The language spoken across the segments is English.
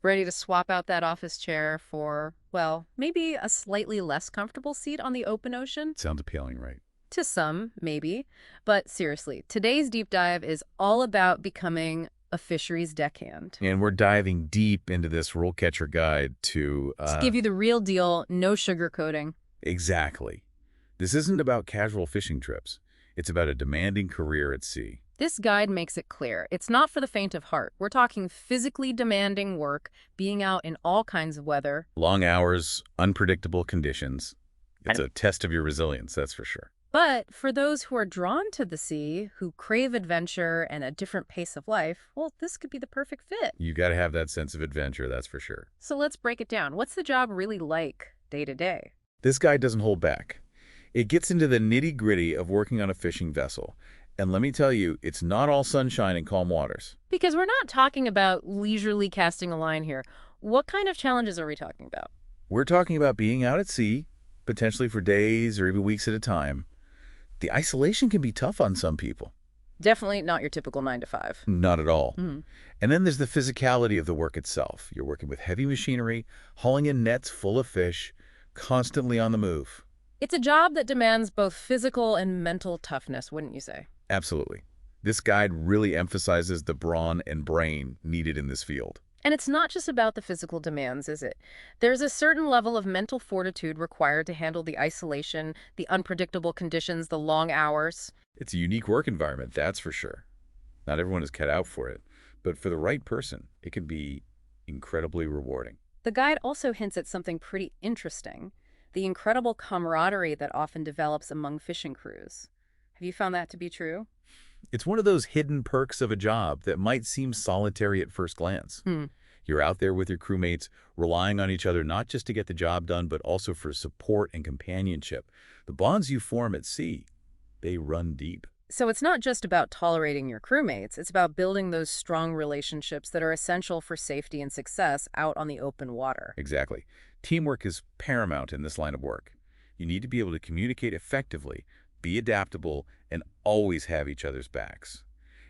Ready to swap out that office chair for, well, maybe a slightly less comfortable seat on the open ocean? Sounds appealing, right? To some, maybe. But seriously, today's deep dive is all about becoming a fisheries deckhand. And we're diving deep into this RoleCatcher guide To give you the real deal, no sugarcoating. exactly. This isn't about casual fishing trips. It's about a demanding career at sea. This guide makes it clear. It's not for the faint of heart. We're talking physically demanding work, being out in all kinds of weather. Long hours, unpredictable conditions. It's a test of your resilience, that's for sure. But for those who are drawn to the sea, who crave adventure and a different pace of life, well, this could be the perfect fit. You got to have that sense of adventure, that's for sure. So let's break it down. What's the job really like day to day? This guide doesn't hold back. It gets into the nitty-gritty of working on a fishing vessel. And let me tell you, it's not all sunshine and calm waters. Because we're not talking about leisurely casting a line here. What kind of challenges are we talking about? We're talking about being out at sea, potentially for days or even weeks at a time. The isolation can be tough on some people. Definitely not your typical 9 to 5. Not at all. Mhm. And then there's the physicality of the work itself. You're working with heavy machinery, hauling in nets full of fish, constantly on the move. It's a job that demands both physical and mental toughness, wouldn't you say? Absolutely. This guide really emphasizes the brawn and brain needed in this field. And it's not just about the physical demands, is it? There's a certain level of mental fortitude required to handle the isolation, the unpredictable conditions, the long hours. It's a unique work environment, that's for sure. Not everyone is cut out for it, but for the right person, it can be incredibly rewarding. The guide also hints at something pretty interesting, the incredible camaraderie that often develops among fishing crews. Have you found that to be true? It's one of those hidden perks of a job that might seem solitary at first glance. Hmm. You're out there with your crewmates, relying on each other not just to get the job done, but also for support and companionship. The bonds you form at sea, they run deep. So it's not just about tolerating your crewmates, it's about building those strong relationships that are essential for safety and success out on the open water. Exactly. Teamwork is paramount in this line of work. You need to be able to communicate effectively, be adaptable, and always have each other's backs.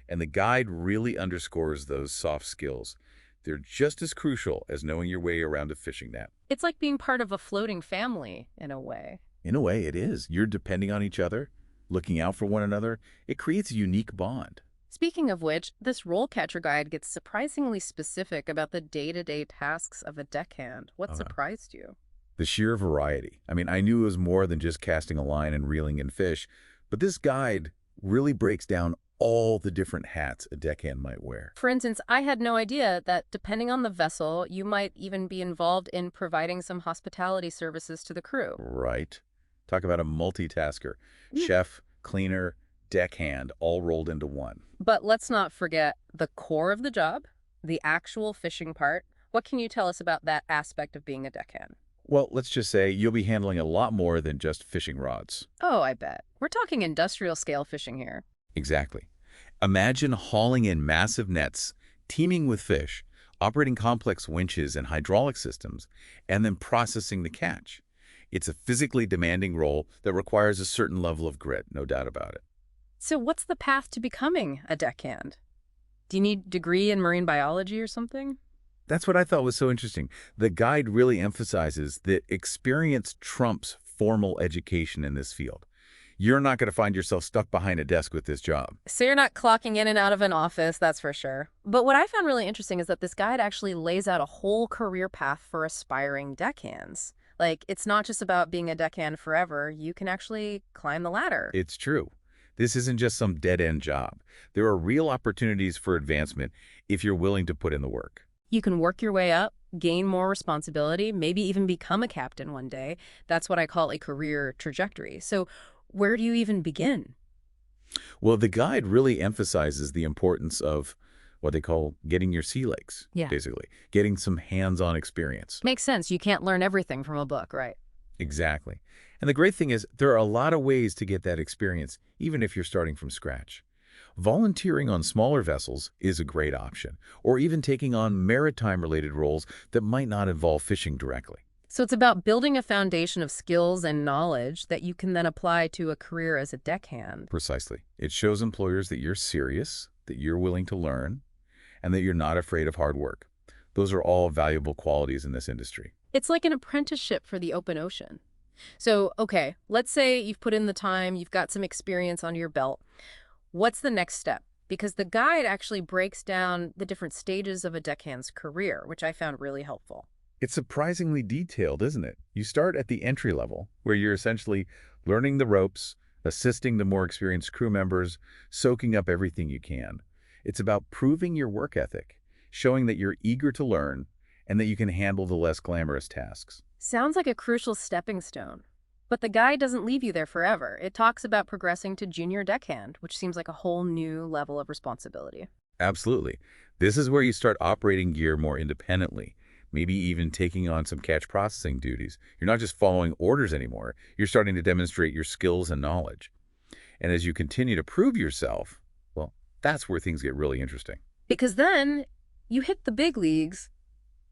And the guide really underscores those soft skills. They're just as crucial as knowing your way around a fishing net. It's like being part of a floating family, in a way. In a way, it is. You're depending on each other, looking out for one another. It creates a unique bond. Speaking of which, this RoleCatcher guide gets surprisingly specific about the day-to-day tasks of a deckhand. What surprised you? The sheer variety. I mean, I knew it was more than just casting a line and reeling in fish, but this guide really breaks down all the different hats a deckhand might wear. For instance, I had no idea that depending on the vessel, you might even be involved in providing some hospitality services to the crew. Right. Talk about a multitasker. Chef, cleaner, deckhand, all rolled into one. But let's not forget the core of the job, the actual fishing part. What can you tell us about that aspect of being a deckhand? Well, let's just say you'll be handling a lot more than just fishing rods. Oh, I bet. We're talking industrial scale fishing here. Exactly. Imagine hauling in massive nets, teeming with fish, operating complex winches and hydraulic systems, and then processing the catch. It's a physically demanding role that requires a certain level of grit, no doubt about it. So what's the path to becoming a deckhand? Do you need a degree in marine biology or something? That's what I thought was so interesting. The guide really emphasizes that experience trumps formal education in this field. You're not going to find yourself stuck behind a desk with this job. So you're not clocking in and out of an office, that's for sure. But what I found really interesting is that this guide actually lays out a whole career path for aspiring deckhands. Like, it's not just about being a deckhand forever. You can actually climb the ladder. It's true. This isn't just some dead-end job. There are real opportunities for advancement if you're willing to put in the work. You can work your way up, gain more responsibility, maybe even become a captain one day. That's what I call a career trajectory. So where do you even begin? Well, the guide really emphasizes the importance of what they call getting your sea legs, Yeah. basically, getting some hands-on experience. Makes sense. You can't learn everything from a book, right? Exactly. And the great thing is there are a lot of ways to get that experience, even if you're starting from scratch. Volunteering on smaller vessels is a great option, or even taking on maritime-related roles that might not involve fishing directly. So it's about building a foundation of skills and knowledge that you can then apply to a career as a deckhand. Precisely. It shows employers that you're serious, that you're willing to learn, and that you're not afraid of hard work. Those are all valuable qualities in this industry. It's like an apprenticeship for the open ocean. So, okay, let's say you've put in the time, you've got some experience under your belt. What's the next step? Because the guide actually breaks down the different stages of a deckhand's career, which I found really helpful. It's surprisingly detailed, isn't it? You start at the entry level, where you're essentially learning the ropes, assisting the more experienced crew members, soaking up everything you can. It's about proving your work ethic, showing that you're eager to learn, and that you can handle the less glamorous tasks. Sounds like a crucial stepping stone. But the guide doesn't leave you there forever. It talks about progressing to junior deckhand, which seems like a whole new level of responsibility. Absolutely. This is where you start operating gear more independently, maybe even taking on some catch processing duties. You're not just following orders anymore. You're starting to demonstrate your skills and knowledge. And as you continue to prove yourself, well, that's where things get really interesting. Because then you hit the big leagues.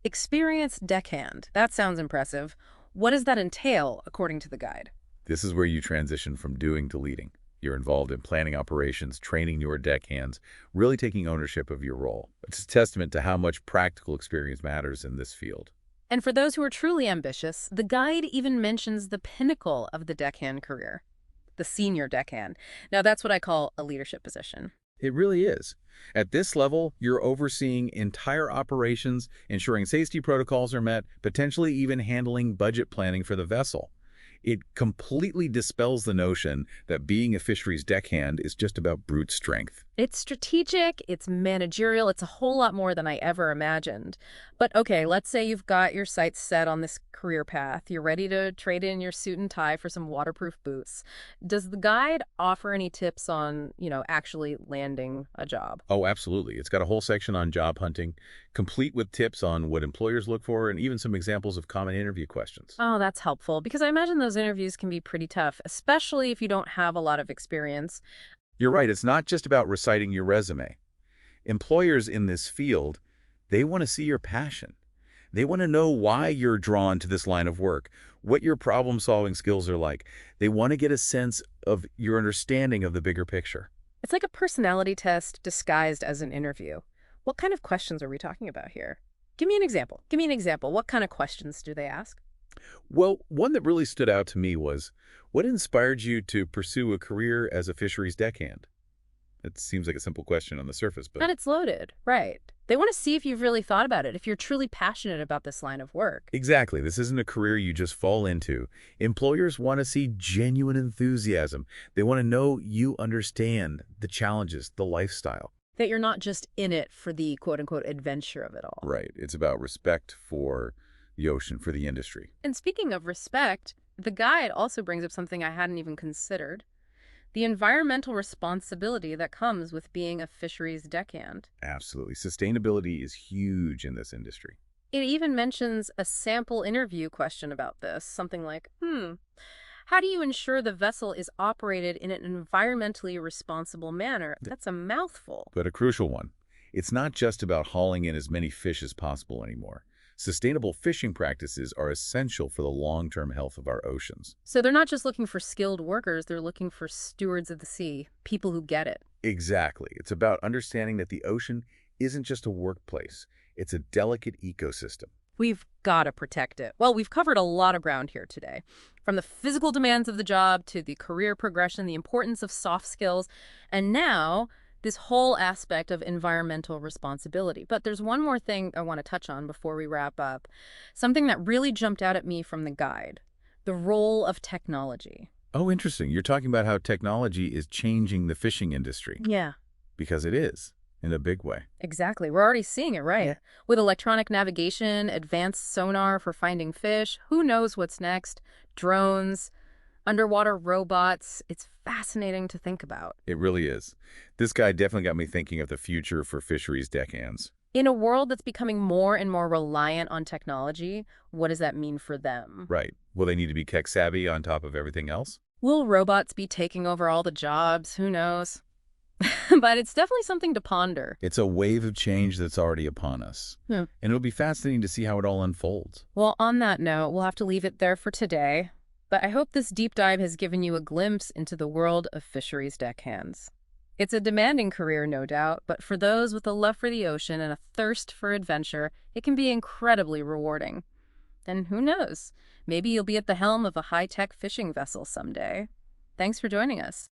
Experienced deckhand. That sounds impressive. What does that entail, according to the guide? This is where you transition from doing to leading. You're involved in planning operations, training your deckhands, really taking ownership of your role. It's a testament to how much practical experience matters in this field. And for those who are truly ambitious, the guide even mentions the pinnacle of the deckhand career, the senior deckhand. Now, that's what I call a leadership position. It really is. At this level, you're overseeing entire operations, ensuring safety protocols are met, potentially even handling budget planning for the vessel. It completely dispels the notion that being a fisheries deckhand is just about brute strength. It's strategic, it's managerial, it's a whole lot more than I ever imagined. But okay, let's say you've got your sights set on this career path. You're ready to trade in your suit and tie for some waterproof boots. Does the guide offer any tips on, actually landing a job? Oh, absolutely. It's got a whole section on job hunting, complete with tips on what employers look for and even some examples of common interview questions. Oh, that's helpful because I imagine those interviews can be pretty tough, especially if you don't have a lot of experience. You're right. It's not just about reciting your resume. Employers in this field, they want to see your passion. They want to know why you're drawn to this line of work, what your problem-solving skills are like. They want to get a sense of your understanding of the bigger picture. It's like a personality test disguised as an interview. What kind of questions are we talking about here? Give me an example. Give me an example. What kind of questions do they ask? Well, one that really stood out to me was, what inspired you to pursue a career as a fisheries deckhand? It seems like a simple question on the surface, but... And it's loaded, right. They want to see if you've really thought about it, if you're truly passionate about this line of work. Exactly. This isn't a career you just fall into. Employers want to see genuine enthusiasm. They want to know you understand the challenges, the lifestyle. That you're not just in it for the quote-unquote adventure of it all. Right. It's about respect for the ocean, for the industry. And speaking of respect, the guide also brings up something I hadn't even considered. The environmental responsibility that comes with being a fisheries deckhand. Absolutely. Sustainability is huge in this industry. It even mentions a sample interview question about this, something like, how do you ensure the vessel is operated in an environmentally responsible manner? That's a mouthful. But a crucial one. It's not just about hauling in as many fish as possible anymore. Sustainable fishing practices are essential for the long-term health of our oceans. So they're not just looking for skilled workers, they're looking for stewards of the sea, people who get it. Exactly. It's about understanding that the ocean isn't just a workplace. It's a delicate ecosystem. We've got to protect it. Well, we've covered a lot of ground here today. From the physical demands of the job to the career progression, the importance of soft skills, and now this whole aspect of environmental responsibility. But there's one more thing I want to touch on before we wrap up. Something that really jumped out at me from the guide, the role of technology. Oh, interesting. You're talking about how technology is changing the fishing industry. Yeah. Because it is, in a big way. Exactly. We're already seeing it, right? Yeah. With electronic navigation, advanced sonar for finding fish, who knows what's next? Drones, underwater robots. It's fascinating to think about. It really is. This guy definitely got me thinking of the future for fisheries deckhands. In a world that's becoming more and more reliant on technology, what does that mean for them? Right. Will they need to be tech savvy on top of everything else? Will robots be taking over all the jobs? Who knows? But it's definitely something to ponder. It's a wave of change that's already upon us. Yeah. And it'll be fascinating to see how it all unfolds. Well, on that note, we'll have to leave it there for today. But I hope this deep dive has given you a glimpse into the world of fisheries deckhands. It's a demanding career, no doubt, but for those with a love for the ocean and a thirst for adventure, it can be incredibly rewarding. And who knows? Maybe you'll be at the helm of a high-tech fishing vessel someday. Thanks for joining us.